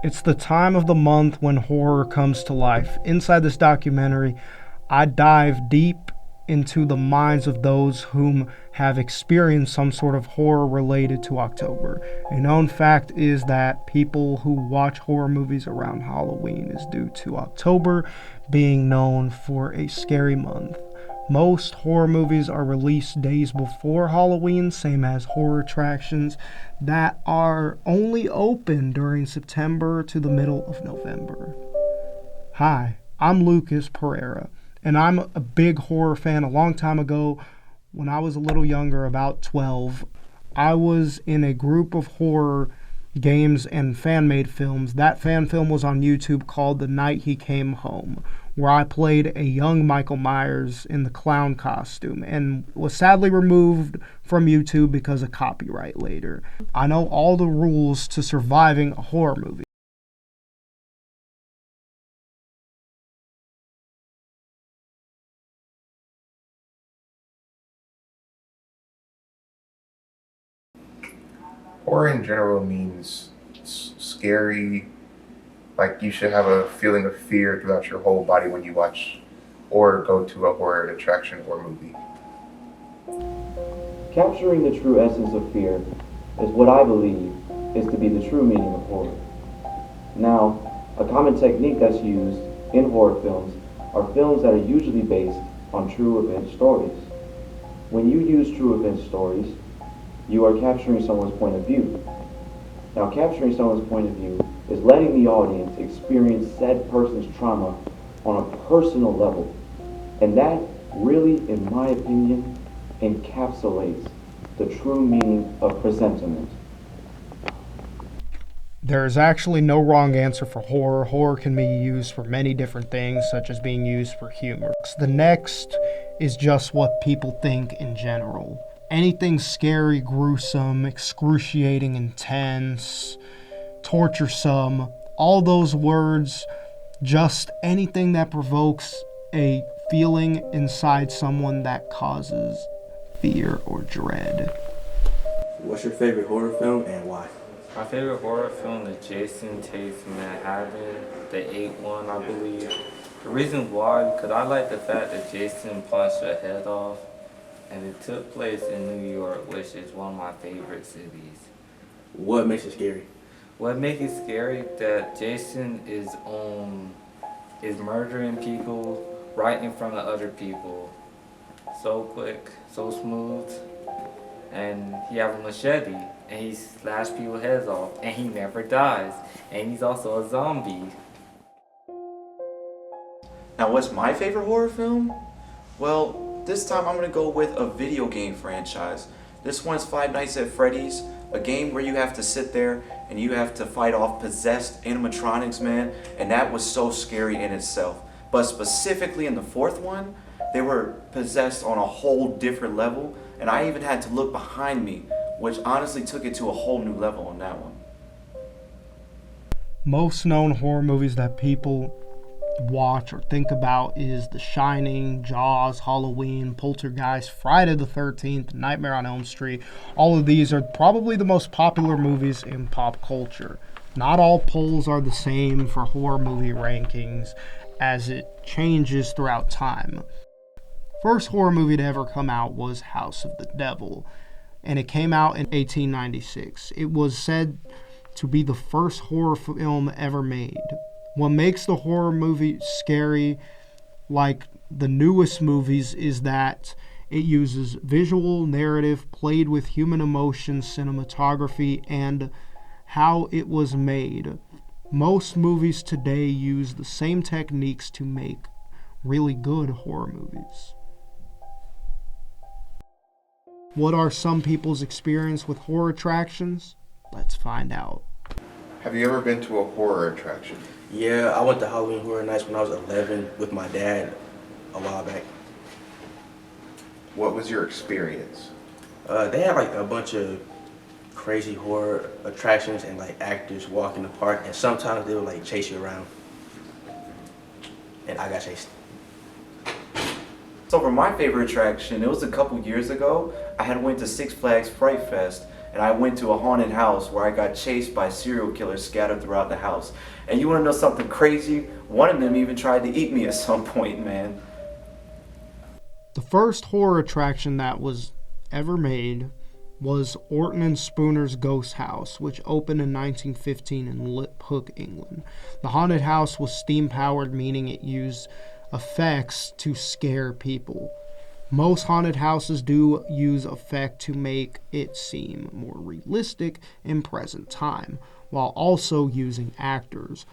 It's the time of the month when horror comes to life. Inside this documentary, I dive deep into the minds of those whom have experienced some sort of horror related to October. A known fact is that people who watch horror movies around Halloween is due to October being known for a scary month. Most horror movies are released days before Halloween, same as horror attractions that are only open during September to the middle of November. Hi, I'm Lucas Pereira, and I'm a big horror fan. A long time ago, when I was a little younger, about 12, I was in a group of horror games and fan-made films. That fan film was on YouTube called The Night He Came Home, where I played a young Michael Myers in the clown costume and was sadly removed from YouTube because of copyright later. I know all the rules to surviving a horror movie. Horror in general means scary, like you should have a feeling of fear throughout your whole body when you watch or go to a horror attraction or movie. Capturing the true essence of fear is what I believe is to be the true meaning of horror. Now, a common technique that's used in horror films are films that are usually based on true event stories. When you use true event stories, you are capturing someone's point of view. Now, capturing someone's point of view is letting the audience experience said person's trauma on a personal level. And that really, in my opinion, encapsulates the true meaning of presentiment. There is actually no wrong answer for horror. Horror can be used for many different things, such as being used for humor. The next is just what people think in general. Anything scary, gruesome, excruciating, intense, torturesome, all those words, just anything that provokes a feeling inside someone that causes fear or dread. What's your favorite horror film and why? My favorite horror film is Jason Takes Manhattan, the 8th one, I believe. The reason why, because I like the fact that Jason punched her head off, and it took place in New York, which is one of my favorite cities. What makes it scary? What makes it scary that Jason is murdering people right in front of other people. So quick, so smooth, and he has a machete, and he slashes people's heads off, and he never dies, and he's also a zombie. Now, what's my favorite horror film? Well, this time I'm going to go with a video game franchise. This one's Five Nights at Freddy's, a game where you have to sit there and you have to fight off possessed animatronics, man, and that was so scary in itself. But specifically in the fourth one, they were possessed on a whole different level, and I even had to look behind me, which honestly took it to a whole new level on that one. Most known horror movies that people watch or think about is The Shining, Jaws, Halloween, Poltergeist, Friday the 13th, Nightmare on Elm Street. All of these are probably the most popular movies in pop culture. Not all polls are the same for horror movie rankings, as it changes throughout time. First horror movie to ever come out was House of the Devil, and it came out in 1896. It was said to be the first horror film ever made. What makes the horror movie scary, like the newest movies, is that it uses visual narrative played with human emotion, cinematography, and how it was made. Most movies today use the same techniques to make really good horror movies. What are some people's experience with horror attractions? Let's find out. Have you ever been to a horror attraction? Yeah, I went to Halloween Horror Nights when I was 11 with my dad a while back. What was your experience? They had like a bunch of crazy horror attractions and like actors walk in the park, and sometimes they would like chase you around. And I got chased. So for my favorite attraction, it was a couple years ago. I had went to Six Flags Fright Fest, and I went to a haunted house where I got chased by serial killers scattered throughout the house. And you want to know something crazy? One of them even tried to eat me at some point, man. The first horror attraction that was ever made was Orton and Spooner's Ghost House, which opened in 1915 in Liphook, England. The haunted house was steam-powered, meaning it used effects to scare people. Most haunted houses do use effect to make it seem more realistic in present time, while also using actors.